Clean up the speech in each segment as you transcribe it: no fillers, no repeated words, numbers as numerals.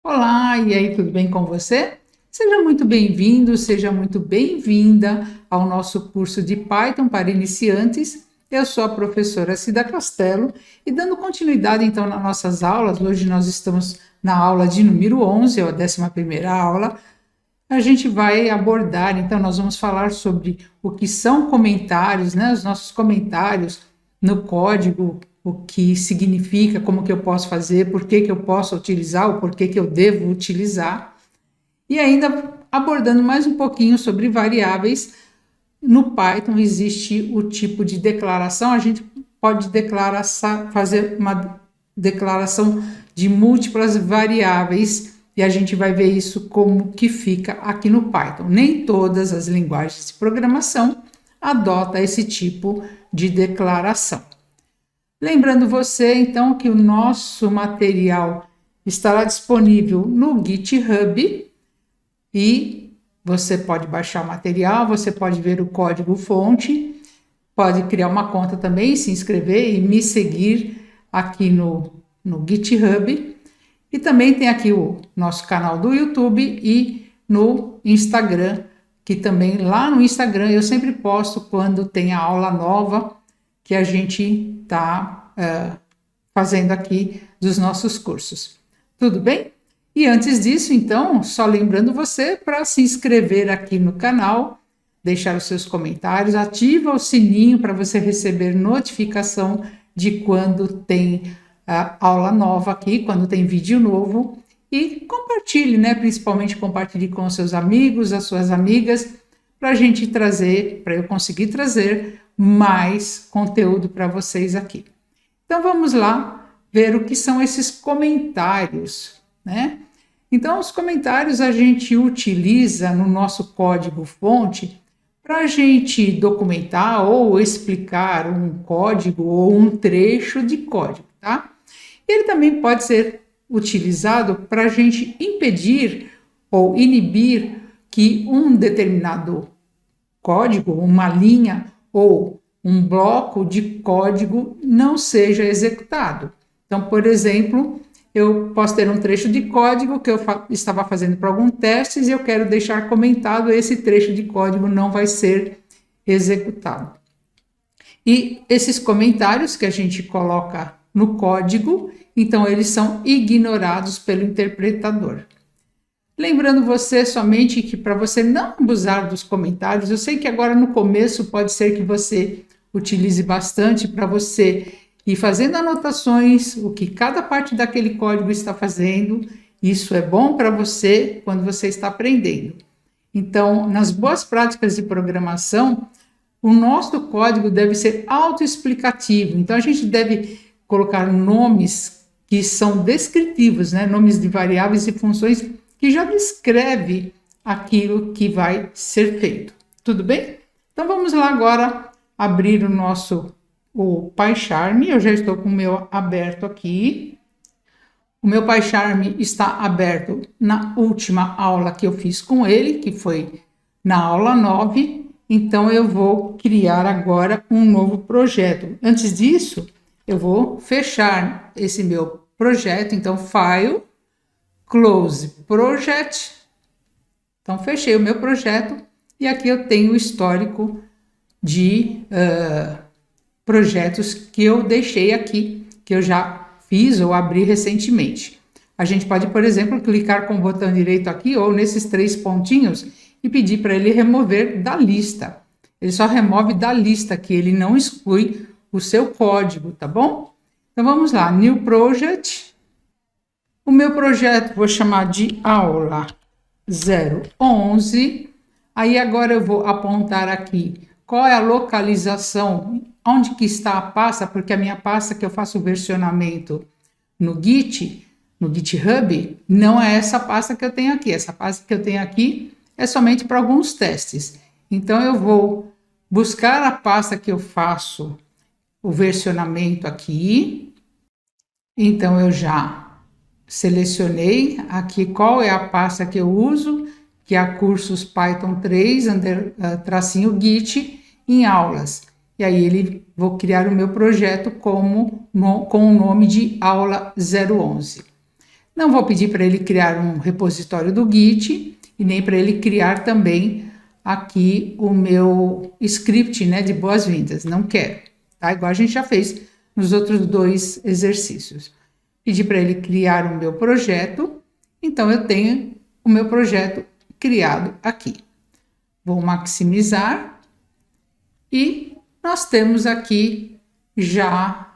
Olá, e aí, tudo bem com você? Seja muito bem-vindo, seja muito bem-vinda ao nosso curso de Python para iniciantes. Eu sou a professora Cida Castelo e dando continuidade então nas nossas aulas, hoje nós estamos na aula de número 11, ou a 11ª aula. A gente vai abordar, então nós vamos falar sobre o que são comentários, né? Os nossos comentários no código, o que significa, como que eu posso fazer, por que que eu posso utilizar, o porquê que eu devo utilizar. E ainda abordando mais um pouquinho sobre variáveis. No Python existe o tipo de declaração, a gente pode fazer uma declaração de múltiplas variáveis e a gente vai ver isso como que fica aqui no Python. Nem todas as linguagens de programação adotam esse tipo de declaração. Lembrando você, então, que o nosso material estará disponível no GitHub e você pode baixar o material, você pode ver o código-fonte, pode criar uma conta também, se inscrever e me seguir aqui no GitHub. E também tem aqui o nosso canal do YouTube e no Instagram, que também lá no Instagram eu sempre posto quando tem a aula nova que a gente está fazendo aqui dos nossos cursos. Tudo bem? E antes disso, então, só lembrando você para se inscrever aqui no canal, deixar os seus comentários, ativa o sininho para você receber notificação de quando tem aula nova aqui, quando tem vídeo novo, e compartilhe, né? Principalmente compartilhe com os seus amigos, as suas amigas, para a gente trazer, para eu conseguir trazer mais conteúdo para vocês aqui. Então vamos lá ver o que são esses comentários, né? Então os comentários a gente utiliza no nosso código-fonte para a gente documentar ou explicar um código ou um trecho de código, tá? Ele também pode ser utilizado para a gente impedir ou inibir que um determinado código, uma linha ou um bloco de código não seja executado. Então, por exemplo, eu posso ter um trecho de código que eu estava fazendo para algum testes e eu quero deixar comentado, esse trecho de código não vai ser executado. E esses comentários que a gente coloca no código, então eles são ignorados pelo interpretador. Lembrando você somente que para você não abusar dos comentários, eu sei que agora no começo pode ser que você utilize bastante para você ir fazendo anotações, o que cada parte daquele código está fazendo. Isso é bom para você quando você está aprendendo. Então, nas boas práticas de programação, o nosso código deve ser autoexplicativo. Então, a gente deve colocar nomes que são descritivos, né? Nomes de variáveis e funções que já descreve aquilo que vai ser feito. Tudo bem? Então, vamos lá agora abrir o PyCharm. Eu já estou com o meu aberto aqui. O meu PyCharm está aberto na última aula que eu fiz com ele, que foi na aula 9. Então, eu vou criar agora um novo projeto. Antes disso, eu vou fechar esse meu projeto. Então, File, Close Project. Então, fechei o meu projeto e aqui eu tenho o histórico de projetos que eu deixei aqui, que eu já fiz ou abri recentemente. A gente pode, por exemplo, clicar com o botão direito aqui ou nesses 3 pontinhos e pedir para ele remover da lista. Ele só remove da lista aqui, ele não exclui o seu código, tá bom? Então vamos lá, New Project. O meu projeto vou chamar de aula 011. Aí agora eu vou apontar aqui qual é a localização, onde que está a pasta, porque a minha pasta que eu faço o versionamento no GitHub, não é essa pasta que eu tenho aqui. Essa pasta que eu tenho aqui é somente para alguns testes. Então eu vou buscar a pasta que eu faço o versionamento aqui. Então eu já selecionei aqui qual é a pasta que eu uso, que é a cursos Python 3, tracinho Git, em aulas. E aí vou criar o meu projeto com o nome de aula 011. Não vou pedir para ele criar um repositório do Git e nem para ele criar também aqui o meu script, né, de boas-vindas. Não quero, tá? Igual a gente já fez nos outros 2 exercícios. Pedi para ele criar o meu projeto, então eu tenho o meu projeto criado aqui. Vou maximizar e nós temos aqui já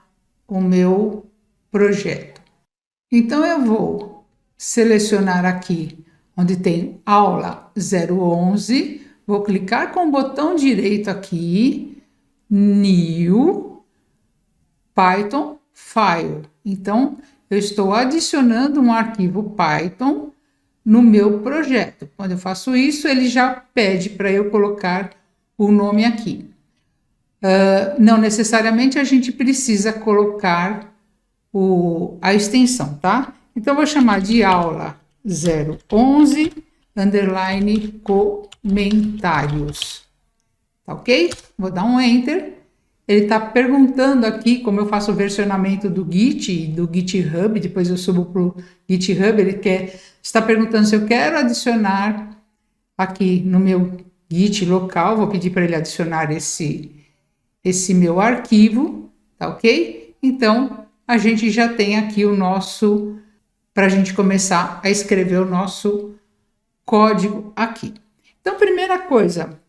o meu projeto. Então eu vou selecionar aqui onde tem aula 011, vou clicar com o botão direito aqui, New, Python File. Então eu estou adicionando um arquivo Python no meu projeto. Quando eu faço isso, ele já pede para eu colocar o nome aqui. Não necessariamente a gente precisa colocar a extensão, tá? Então, eu vou chamar de aula 011, underline comentários. Tá ok? Vou dar um Enter. Ele está perguntando aqui como eu faço o versionamento do Git e do GitHub, depois eu subo para o GitHub, ele está perguntando se eu quero adicionar aqui no meu Git local, vou pedir para ele adicionar esse meu arquivo, tá ok? Então, a gente já tem aqui o nosso, para a gente começar a escrever o nosso código aqui. Então, primeira coisa,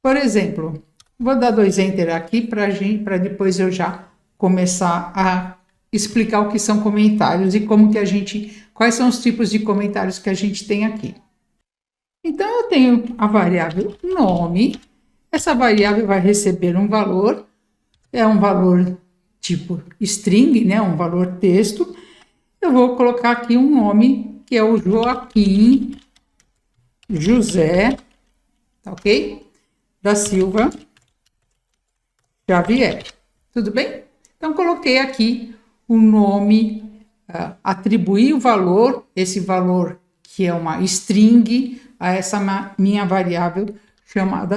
por exemplo, vou dar 2 Enter aqui para depois eu já começar a explicar o que são comentários e como que quais são os tipos de comentários que a gente tem aqui. Então, eu tenho a variável nome, essa variável vai receber um valor, é um valor tipo string, né, um valor texto. Eu vou colocar aqui um nome, que é o Joaquim José, tá ok? Da Silva Xavier, tudo bem? Então, coloquei aqui o nome, atribuí o valor, esse valor que é uma string, a essa minha variável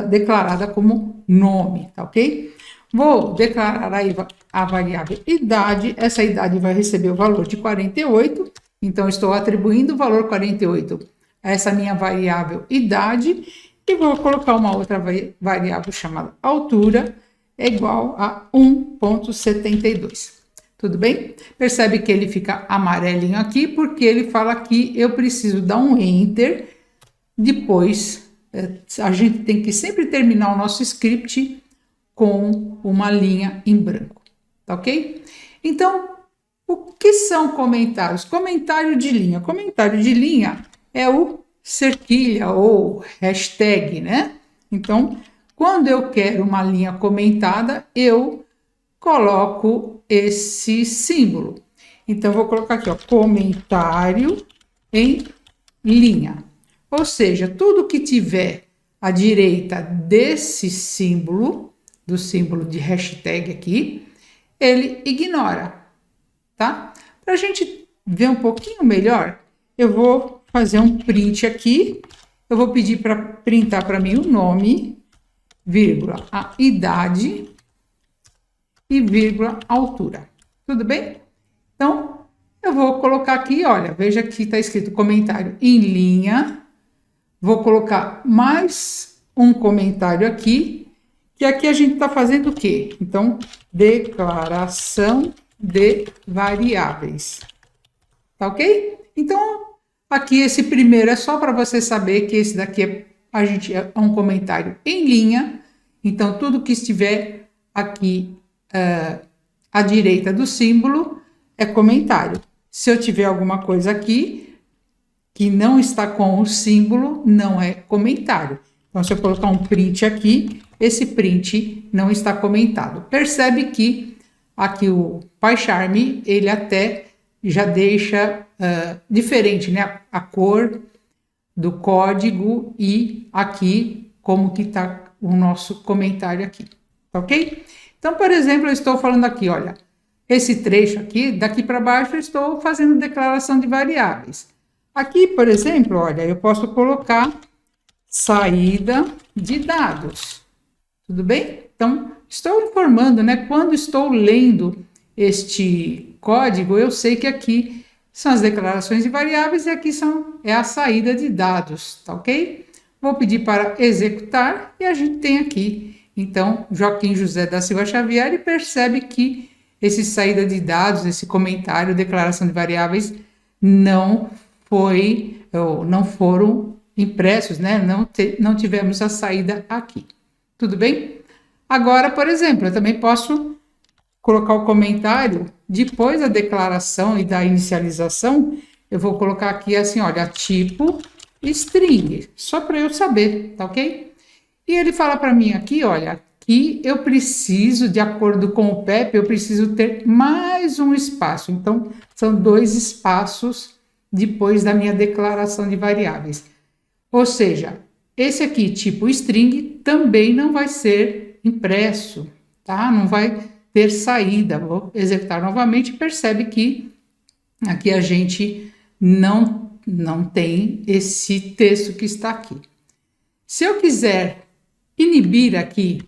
declarada como nome, tá ok? Vou declarar aí a variável idade, essa idade vai receber o valor de 48, então estou atribuindo o valor 48 a essa minha variável idade, e vou colocar uma outra variável chamada altura, é igual a 1,72. Tudo bem? Percebe que ele fica amarelinho aqui, porque ele fala que eu preciso dar um Enter, depois a gente tem que sempre terminar o nosso script com uma linha em branco, tá ok? Então, o que são comentários? Comentário de linha. Comentário de linha é o cerquilha ou hashtag, né? Então, quando eu quero uma linha comentada, eu coloco esse símbolo. Então, eu vou colocar aqui, ó, comentário em linha. Ou seja, tudo que tiver à direita desse símbolo, do símbolo de hashtag aqui, ele ignora, tá? Para a gente ver um pouquinho melhor, eu vou fazer um print aqui. Eu vou pedir para printar para mim o nome, vírgula, a idade e vírgula, altura. Tudo bem? Então, eu vou colocar aqui, olha, veja que está escrito comentário em linha. Vou colocar mais um comentário aqui, que aqui a gente está fazendo o quê? Então, declaração de variáveis. Tá ok? Então, aqui esse primeiro é só para você saber que esse daqui é um comentário em linha. Então, tudo que estiver aqui à direita do símbolo é comentário. Se eu tiver alguma coisa aqui que não está com o símbolo, não é comentário. Então, se eu colocar um print aqui, esse print não está comentado. Percebe que aqui o PyCharm, ele até já deixa diferente, né? A cor do código e aqui como que está o nosso comentário aqui, ok? Então, por exemplo, eu estou falando aqui, olha, esse trecho aqui, daqui para baixo, eu estou fazendo declaração de variáveis. Aqui, por exemplo, olha, eu posso colocar saída de dados. Tudo bem? Então, estou informando, né? Quando estou lendo este código, eu sei que aqui são as declarações de variáveis e aqui é a saída de dados, tá ok? Vou pedir para executar e a gente tem aqui, então, Joaquim José da Silva Xavier e percebe que esse saída de dados, esse comentário, declaração de variáveis, não foram impressos, né? Não tivemos a saída aqui. Tudo bem? Agora, por exemplo, eu também posso colocar o comentário depois da declaração e da inicialização. Eu vou colocar aqui assim, olha, tipo string, só para eu saber, tá ok? E ele fala para mim aqui, olha, que eu preciso, de acordo com o PEP, eu preciso ter mais um espaço. Então, são 2 espaços depois da minha declaração de variáveis. Ou seja, esse aqui, tipo string, também não vai ser impresso, tá? Não vai ter saída. Vou executar novamente e percebe que aqui a gente não tem esse texto que está aqui. Se eu quiser inibir aqui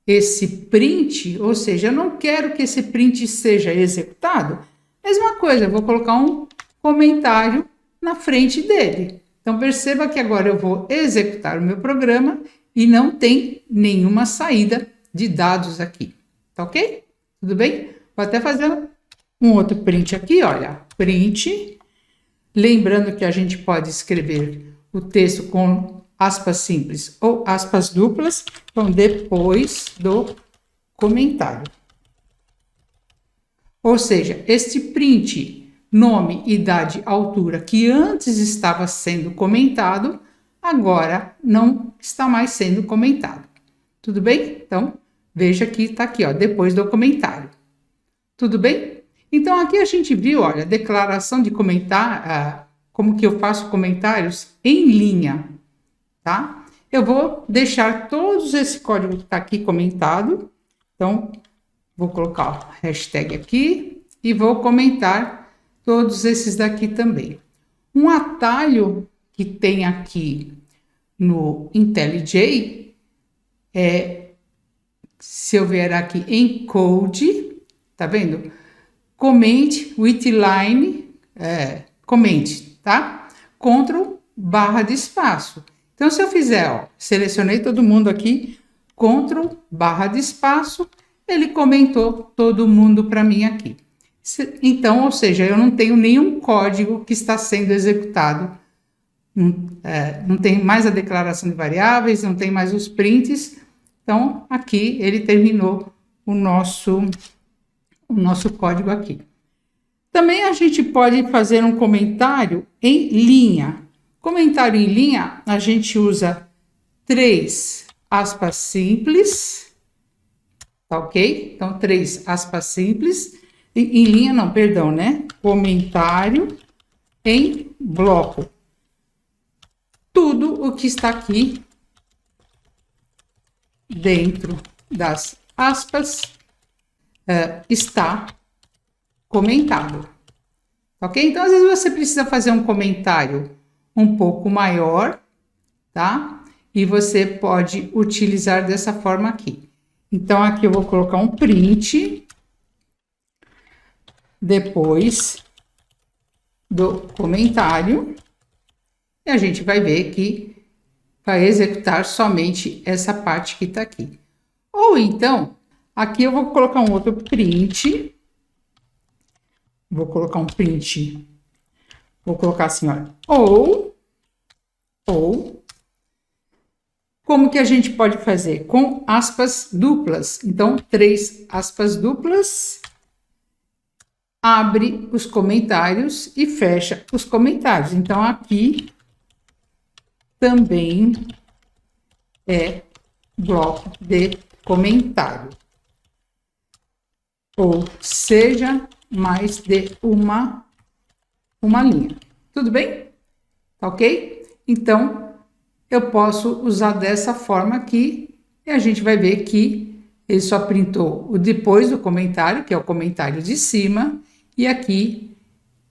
esse print, ou seja, eu não quero que esse print seja executado, mesma coisa, eu vou colocar um comentário na frente dele. Então, perceba que agora eu vou executar o meu programa e não tem nenhuma saída de dados aqui, tá ok? Tudo bem? Vou até fazer um outro print aqui, olha, print, lembrando que a gente pode escrever o texto com aspas simples ou aspas duplas, então depois do comentário. Ou seja, este print, nome, idade, altura, que antes estava sendo comentado, agora não está mais sendo comentado. Tudo bem? Então, veja que está aqui, ó, depois do comentário. Tudo bem? Então, aqui a gente viu, olha, declaração de comentário, como que eu faço comentários em linha, tá? Eu vou deixar todos esse código que está aqui comentado. Então, vou colocar a hashtag aqui e vou comentar todos esses daqui também. Um atalho que tem aqui no IntelliJ se eu vier aqui em Code, tá vendo? Comente with line, comente, tá? Ctrl barra de espaço. Então, se eu fizer, ó, selecionei todo mundo aqui, Ctrl barra de espaço, ele comentou todo mundo para mim aqui. Então, ou seja, eu não tenho nenhum código que está sendo executado. Não tem mais a declaração de variáveis, não tem mais os prints. Então, aqui ele terminou o nosso código aqui. Também a gente pode fazer um comentário em linha. Comentário em linha, a gente usa 3 aspas simples, tá ok? Então, 3 aspas simples. Em linha, não, perdão, né? Comentário em bloco. Tudo o que está aqui dentro das aspas está comentado, ok? Então, às vezes você precisa fazer um comentário um pouco maior, tá? E você pode utilizar dessa forma aqui. Então, aqui eu vou colocar um print depois do comentário e a gente vai ver que vai executar somente essa parte que está aqui. Ou então, aqui eu vou colocar um outro print. Vou colocar um print. Vou colocar assim, olha. Ou. Como que a gente pode fazer? Com aspas duplas. Então, 3 aspas duplas. Abre os comentários e fecha os comentários. Então, aqui também é bloco de comentário. Ou seja, mais de uma linha. Tudo bem? Tá ok? Então, eu posso usar dessa forma aqui e a gente vai ver que ele só printou o depois do comentário, que é o comentário de cima, e aqui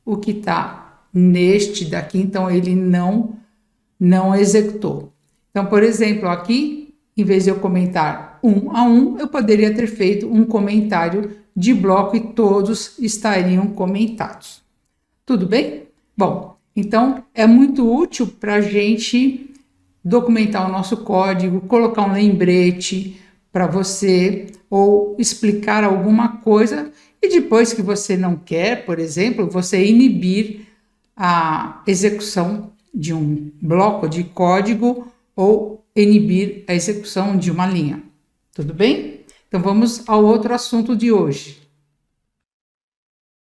o que está neste daqui, então ele não executou. Então, por exemplo, aqui, em vez de eu comentar 1 a 1, eu poderia ter feito um comentário de bloco e todos estariam comentados. Tudo bem? Bom, então é muito útil para a gente documentar o nosso código, colocar um lembrete para você ou explicar alguma coisa e depois que você não quer, por exemplo, você inibir a execução de um bloco de código ou inibir a execução de uma linha. Tudo bem? Então vamos ao outro assunto de hoje.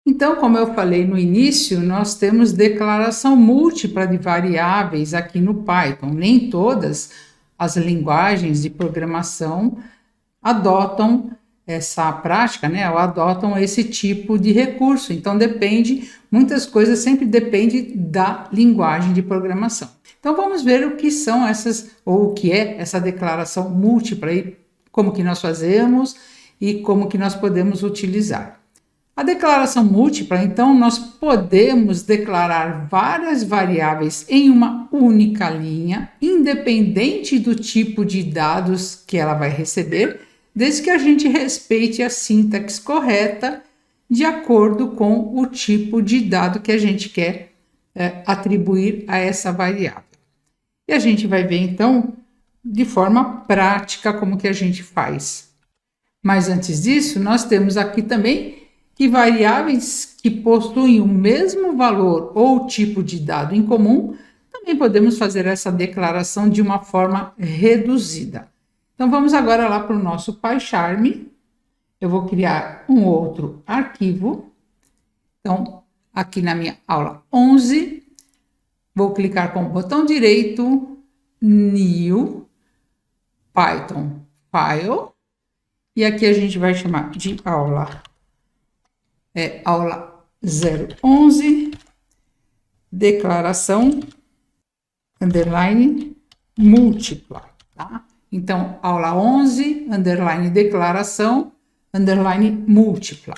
Então, como eu falei no início, nós temos declaração múltipla de variáveis aqui no Python. Nem todas as linguagens de programação adotam essa prática, né? Ou adotam esse tipo de recurso. Então, muitas coisas sempre dependem da linguagem de programação. Então, vamos ver o que são essas, ou o que é essa declaração múltipla e como que nós fazemos e como que nós podemos utilizar. A declaração múltipla, então, nós podemos declarar várias variáveis em uma única linha, independente do tipo de dados que ela vai receber, desde que a gente respeite a sintaxe correta de acordo com o tipo de dado que a gente quer atribuir a essa variável. E a gente vai ver, então, de forma prática como que a gente faz. Mas antes disso, nós temos aqui também que variáveis que possuem o mesmo valor ou tipo de dado em comum, também podemos fazer essa declaração de uma forma reduzida. Então, vamos agora lá para o nosso PyCharm. Eu vou criar um outro arquivo. Então, aqui na minha aula 11, vou clicar com o botão direito, New, Python File, e aqui a gente vai chamar de aula 011, declaração, underline, múltipla, tá? Então, aula 11, underline, declaração, underline, múltipla,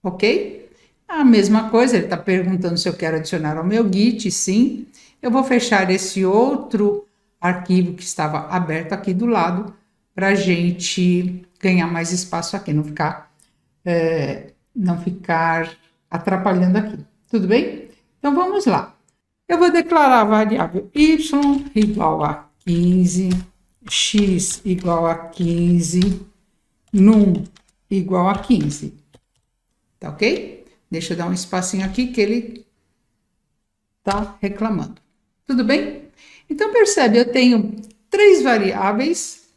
ok? A mesma coisa, ele está perguntando se eu quero adicionar ao meu Git, sim. Eu vou fechar esse outro arquivo que estava aberto aqui do lado, para a gente ganhar mais espaço aqui, não ficar atrapalhando aqui. Tudo bem? Então, vamos lá. Eu vou declarar a variável y igual a 15, x igual a 15, num igual a 15. Tá ok? Deixa eu dar um espacinho aqui que ele tá reclamando. Tudo bem? Então, percebe, eu tenho 3 variáveis,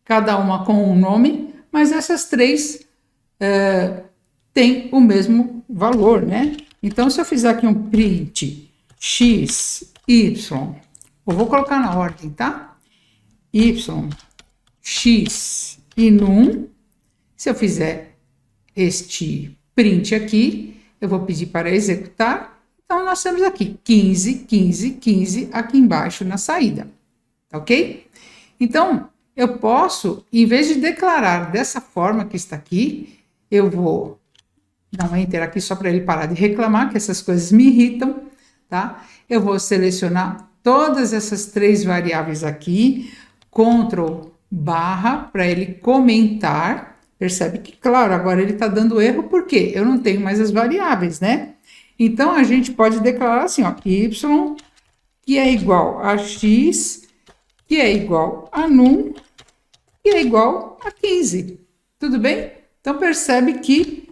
cada uma com um nome, mas essas 3 tem o mesmo valor, né? Então, se eu fizer aqui um print x, y, eu vou colocar na ordem, tá? Y, x e num, se eu fizer este print aqui, eu vou pedir para executar. Então, nós temos aqui 15, 15, 15 aqui embaixo na saída, tá ok? Então, eu posso, em vez de declarar dessa forma que está aqui, eu vou dar um enter aqui só para ele parar de reclamar, que essas coisas me irritam, tá? Eu vou selecionar todas essas 3 variáveis aqui, Ctrl barra, para ele comentar. Percebe que, claro, agora ele está dando erro, porque eu não tenho mais as variáveis, né? Então, a gente pode declarar assim, ó, y, que é igual a x, que é igual a num, que é igual a 15. Tudo bem? Então, percebe que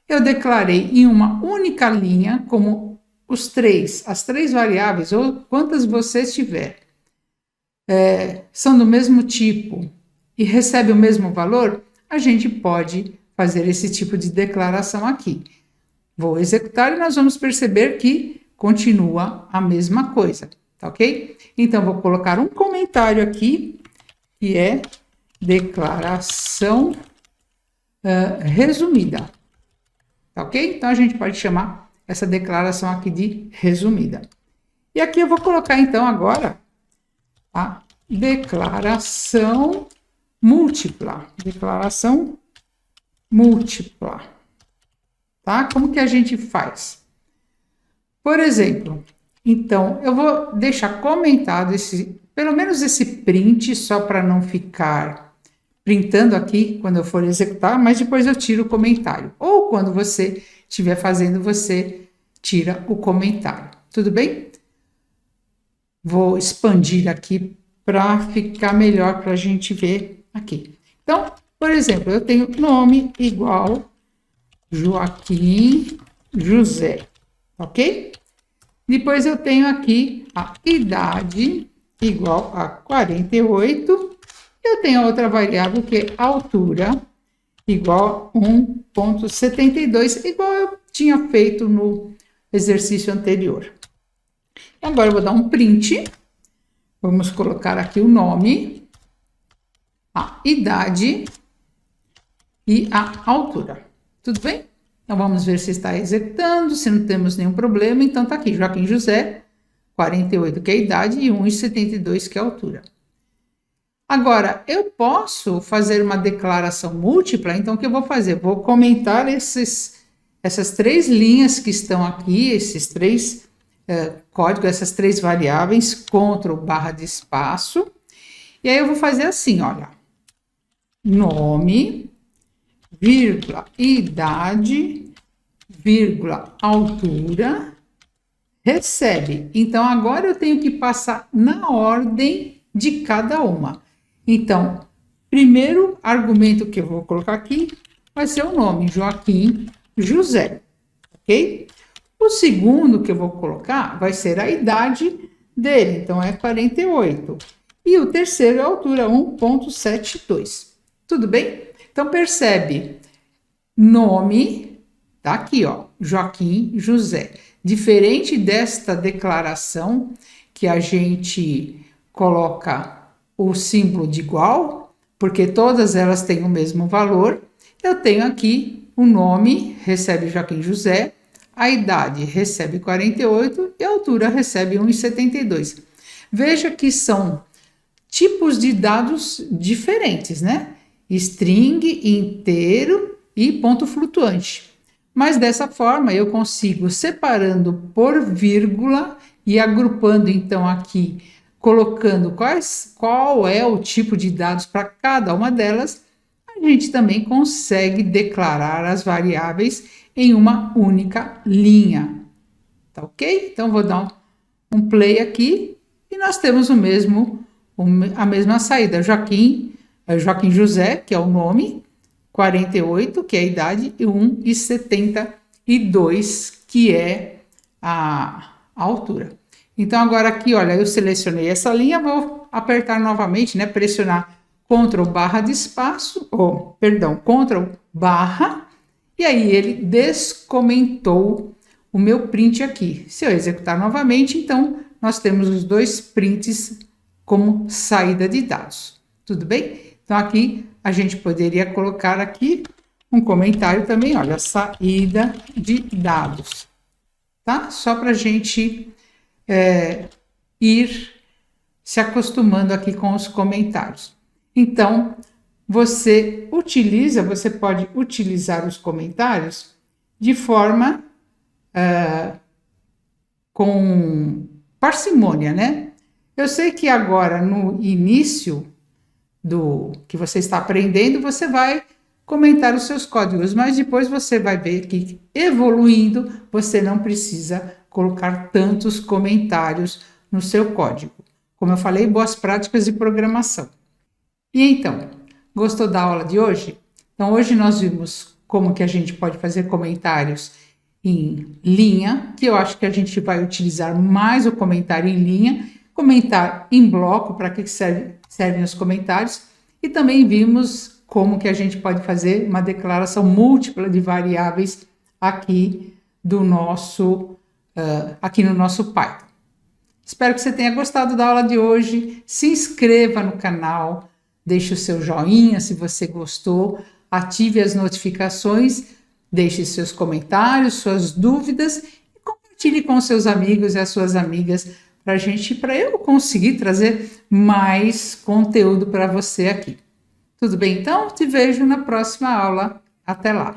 eu declarei em uma única linha, como as 3 variáveis, ou quantas você tiver, são do mesmo tipo e recebe o mesmo valor, a gente pode fazer esse tipo de declaração aqui. Vou executar e nós vamos perceber que continua a mesma coisa, tá ok? Então, vou colocar um comentário aqui, que é declaração resumida. Tá ok? Então, a gente pode chamar essa declaração aqui de resumida. E aqui eu vou colocar, então, agora a declaração múltipla. Declaração múltipla. Tá? Como que a gente faz? Por exemplo, então, eu vou deixar comentado pelo menos esse print, só para não ficar printando aqui quando eu for executar, mas depois eu tiro o comentário. Ou quando você estiver fazendo, você tira o comentário. Tudo bem? Vou expandir aqui para ficar melhor para a gente ver aqui. Então, por exemplo, eu tenho nome igual Joaquim José, ok? Depois eu tenho aqui a idade igual a 48. Eu tenho a outra variável que é altura igual a 1,72, igual eu tinha feito no exercício anterior. Agora eu vou dar um print. Vamos colocar aqui o nome, a idade e a altura. Tudo bem? Então vamos ver se está executando, se não temos nenhum problema. Então tá aqui, Joaquim José, 48 que é a idade e 1,72 que é a altura. Agora, eu posso fazer uma declaração múltipla, então o que eu vou fazer? Vou comentar essas três linhas que estão aqui, esses três códigos, essas três variáveis, Ctrl barra de espaço, e aí eu vou fazer assim, olha, nome, vírgula, idade, vírgula, altura, recebe. Então, agora eu tenho que passar na ordem de cada uma. Então, primeiro argumento que eu vou colocar aqui vai ser o nome, Joaquim José, ok? O segundo que eu vou colocar vai ser a idade dele, então é 48. E o terceiro é a altura, 1,72. Tudo bem? Então, percebe, nome, tá aqui, ó, Joaquim José. Diferente desta declaração que a gente coloca o símbolo de igual, porque todas elas têm o mesmo valor, eu tenho aqui o nome, recebe Joaquim José, a idade recebe 48 e a altura recebe 1,72. Veja que são tipos de dados diferentes, né? String, inteiro e ponto flutuante. Mas dessa forma eu consigo, separando por vírgula e agrupando então aqui, colocando qual é o tipo de dados para cada uma delas, a gente também consegue declarar as variáveis em uma única linha. Tá ok? Então vou dar um play aqui e nós temos a mesma saída. Joaquim José, que é o nome, 48, que é a idade, e 1,72, que é a altura. Então, agora aqui, olha, eu selecionei essa linha, vou apertar novamente, né, pressionar Ctrl barra de espaço, Ctrl barra, e aí ele descomentou o meu print aqui. Se eu executar novamente, então, nós temos os dois prints como saída de dados. Tudo bem? Então, aqui a gente poderia colocar aqui um comentário também, olha, saída de dados, tá? Só para a gente ir se acostumando aqui com os comentários. Então, você pode utilizar os comentários de forma com parcimônia, né? Eu sei que agora, no início do que você está aprendendo, você vai comentar os seus códigos, mas depois você vai ver que evoluindo, você não precisa colocar tantos comentários no seu código. Como eu falei, boas práticas de programação. E então, gostou da aula de hoje? Então, hoje nós vimos como que a gente pode fazer comentários em linha, que eu acho que a gente vai utilizar mais o comentário em linha, comentar em bloco, para que servem os comentários, e também vimos como que a gente pode fazer uma declaração múltipla de variáveis aqui aqui no nosso Python. Espero que você tenha gostado da aula de hoje. Se inscreva no canal, deixe o seu joinha se você gostou, ative as notificações, deixe seus comentários, suas dúvidas e compartilhe com seus amigos e as suas amigas para eu conseguir trazer mais conteúdo para você aqui. Tudo bem? Então, te vejo na próxima aula. Até lá!